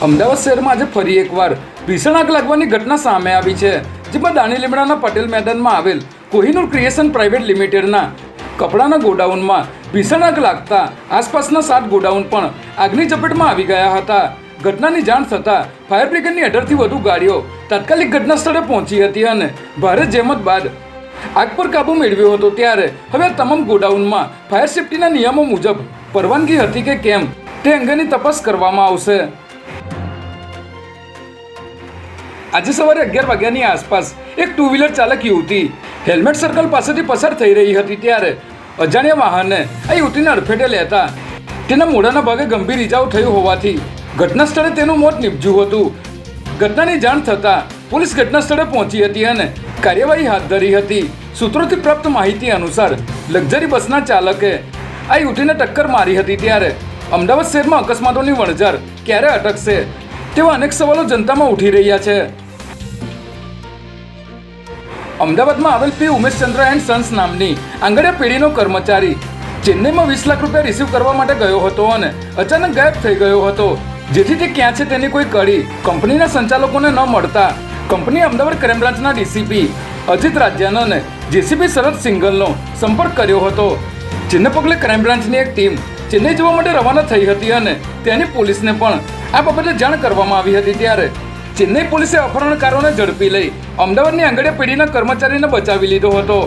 અમદાવાદ શહેરમાં આજે ફરી એકવાર ભીષણ આગ લાગવાની ઘટના સામે આવી છે, જેમાં દાણી લીમડાના પટેલ મેદાનમાં આવેલ કોહિનૂર ક્રિએશન પ્રાઇવેટ લિમિટેડના કપડાના ગોડાઉનમાં ભીષણ આગ લાગતા આસપાસના 7 ગોડાઉન પણ આગની ચપેટમાં આવી ગયા હતા. ઘટનાની જાણ થતાં ફાયર બ્રિગેડની 18થી વધુ ગાડીઓ તાત્કાલિક ઘટના સ્થળે પહોંચી હતી અને ભારે જહેમત બાદ આગ પર કાબૂ મેળવ્યો હતો. ત્યારે હવે આ તમામ ગોડાઉનમાં ફાયર સેફ્ટીના નિયમો મુજબ પરવાનગી હતી કે કેમ તે અંગેની તપાસ કરવામાં આવશે. આજે સવારે 11 વાગ્યાની આસપાસ એક 2 વ્હીલર ચાલક યુવતી હેલ્મેટ સર્કલ પાસેથી પસાર થઈ રહી હતી, ત્યારે અજાણ્યા વાહને આ યુવતીને અડફેટે લેતા તેના મોઢાના ભાગે ગંભીર ઈજાઓ થઈ હોવાથી ઘટના સ્થળે તેનું મોત નીપજ્યું હતું. ઘટનાની જાણ થતાં પોલીસ ઘટના સ્થળે પહોંચી હતી અને કાર્યવાહી હાથ ધરી હતી. સૂત્રોથી પ્રાપ્ત માહિતી અનુસાર લક્ઝરી બસના ચાલકે આ યુવતીને ટક્કર મારી હતી. ત્યારે અમદાવાદ શહેરમાં અકસ્માતોની વણઝાર ક્યારે અટકશે તેવા અનેક સવાલો જનતામાં ઉઠી રહ્યા છે. અમદાવાદમાં આવેલ પી ઉમેશચંદ્ર એન્ડ સન્સ નામની આંગણિયા પેઢીનો કર્મચારી ચેન્નઈમાં 20 લાખ રૂપિયા રિસીવ કરવા માટે ગયો હતો અને અચાનક ગાયબ થઈ ગયો હતો, જેથી તે ક્યાં છે તેની કોઈ કડી કંપનીના સંચાલકોને ન મળતા કંપની અમદાવાદ ક્રાઇમ બ્રાન્ચના ડીસીપી અજીત રાજ્યાનને જેસીબી શરદ સિંઘલનો સંપર્ક કર્યો હતો, જેને પગલે ક્રાઇમ બ્રાન્ચની એક ટીમ ચેન્નઈ જવા માટે રવાના થઈ હતી અને ત્યાંની પોલીસને પણ આ બાબતે જાણ કરવામાં આવી હતી. ત્યારે ચેન્નઈ પોલીસે અપહરણકારોને ઝડપી લઈ અમદાવાદની આંગણિયા પેઢીના કર્મચારીને બચાવી લીધો હતો.